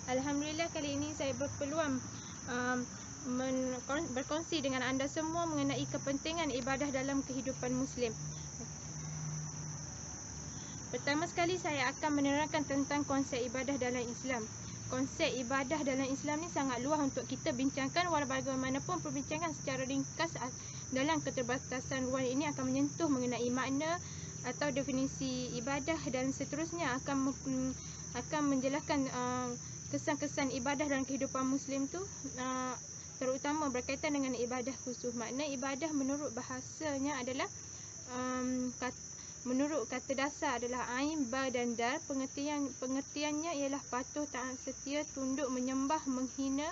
Alhamdulillah kali ini saya berpeluang berkongsi dengan anda semua mengenai kepentingan ibadah dalam kehidupan Muslim. Pertama sekali saya akan menerangkan tentang konsep ibadah dalam Islam. Konsep ibadah dalam Islam ni sangat luas untuk kita bincangkan, walau bagaimanapun perbincangan secara ringkas dalam keterbatasan ruang ini akan menyentuh mengenai makna atau definisi ibadah dan seterusnya akan menjelaskan kesan-kesan ibadah dalam kehidupan Muslim tu, terutama berkaitan dengan ibadah khusus. Makna ibadah menurut bahasanya adalah menurut kata dasar adalah ain, ba dan dal. Pengertiannya ialah patuh, taat, setia, tunduk, menyembah, menghina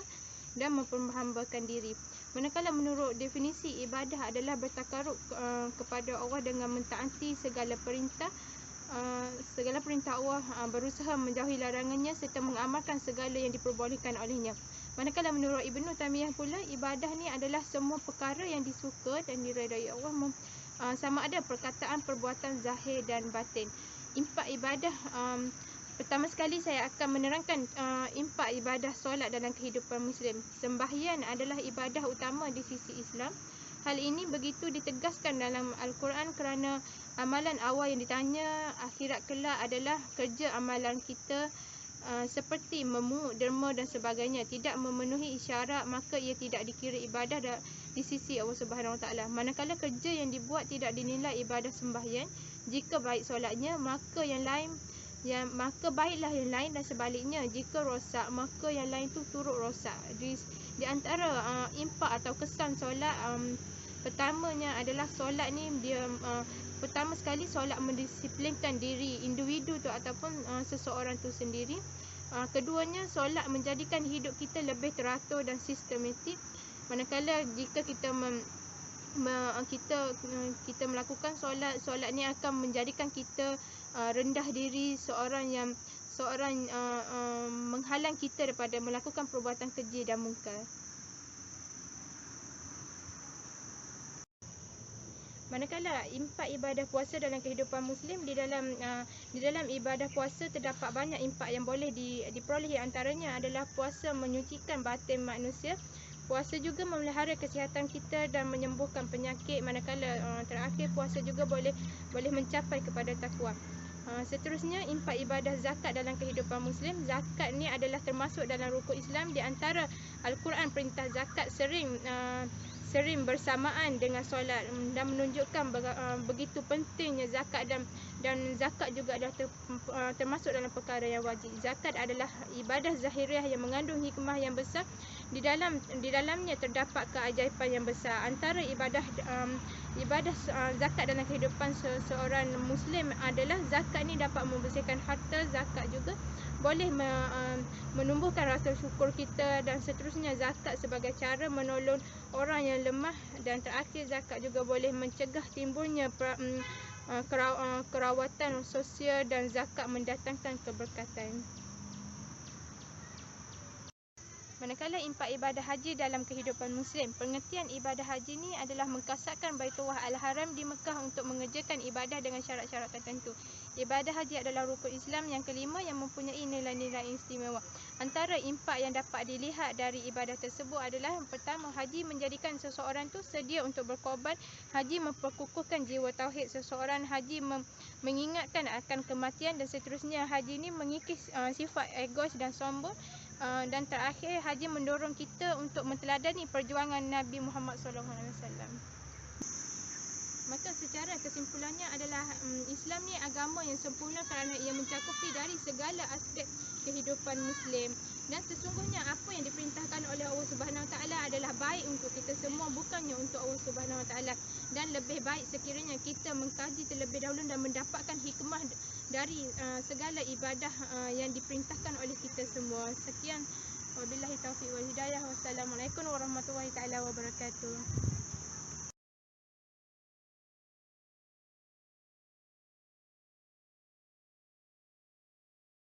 dan memperhambakan diri. Manakala menurut definisi ibadah adalah bertakarub kepada Allah dengan mentaati segala perintah Allah, berusaha menjauhi larangannya serta mengamalkan segala yang diperbolehkan olehnya. Manakala menurut Ibnu Taimiyah pula, ibadah ni adalah semua perkara yang disuka dan diredai Allah, sama ada perkataan, perbuatan zahir dan batin. Impak ibadah, pertama sekali saya akan menerangkan impak ibadah solat dalam kehidupan Muslim. Sembahyang adalah ibadah utama di sisi Islam. Hal ini begitu ditegaskan dalam Al-Quran kerana amalan awal yang ditanya akhirat kelak adalah kerja amalan kita, seperti memungut, derma dan sebagainya, tidak memenuhi isyarat, maka ia tidak dikira ibadah di sisi Allah Subhanahu Wa Taala. Manakala kerja yang dibuat tidak dinilai ibadah sembahyang, jika baik solatnya, maka baiklah yang lain dan sebaliknya. Jika rosak, maka yang lain tu turut rosak. Di antara impak atau kesan solat, pertamanya adalah solat ni pertama sekali solat mendisiplinkan diri individu tu ataupun seseorang tu sendiri. Keduanya, solat menjadikan hidup kita lebih teratur dan sistematik. Manakala jika kita melakukan solat ni akan menjadikan kita rendah diri, seorang menghalang kita daripada melakukan perbuatan keji dan mungkar. Manakala impak ibadah puasa dalam kehidupan Muslim, di dalam ibadah puasa terdapat banyak impak yang boleh diperoleh. Antaranya adalah puasa menyucikan batin manusia. Puasa juga memelihara kesihatan kita dan menyembuhkan penyakit. Manakala terakhir, puasa juga boleh mencapai kepada takwa. Seterusnya, impak ibadah zakat dalam kehidupan Muslim. Zakat ni adalah termasuk dalam rukun Islam. Di antara Al-Quran, perintah zakat sering bersamaan dengan solat dan menunjukkan begitu pentingnya zakat, dan zakat juga adalah termasuk dalam perkara yang wajib. Zakat adalah ibadah zahiriah yang mengandung hikmah yang besar. Di dalamnya terdapat keajaiban yang besar. Antara ibadah zakat dalam kehidupan seorang Muslim adalah zakat ni dapat membersihkan harta. Zakat juga boleh menumbuhkan rasa syukur kita, dan seterusnya zakat sebagai cara menolong orang yang lemah, dan terakhir zakat juga boleh mencegah timbulnya kerawatan sosial, dan zakat mendatangkan keberkatan. Manakala impak ibadah haji dalam kehidupan Muslim, pengertian ibadah haji ni adalah mengkasarkan Baitullah Al-Haram di Mekah untuk mengerjakan ibadah dengan syarat-syarat tertentu. Ibadah haji adalah rukun Islam yang kelima yang mempunyai nilai-nilai istimewa. Antara impak yang dapat dilihat dari ibadah tersebut adalah, pertama, haji menjadikan seseorang tu sedia untuk berkorban. Haji memperkukuhkan jiwa tauhid seseorang. Haji mengingatkan akan kematian, dan seterusnya. Haji ni mengikis sifat egois dan sombong. Dan terakhir, haji mendorong kita untuk menteladani perjuangan Nabi Muhammad SAW. Maka secara kesimpulannya adalah Islam ni agama yang sempurna kerana ia mencakupi dari segala aspek kehidupan Muslim. Dan sesungguhnya apa yang diperintahkan oleh Allah Subhanahu Wa Taala adalah baik untuk kita semua, bukannya untuk Allah Subhanahu Wa Taala. Dan lebih baik sekiranya kita mengkaji terlebih dahulu dan mendapatkan hikmah dari segala ibadah yang diperintahkan oleh kita semua. Sekian, wabillahi taufiq wal hidayah. Wassalamualaikum warahmatullahi taala wabarakatuh.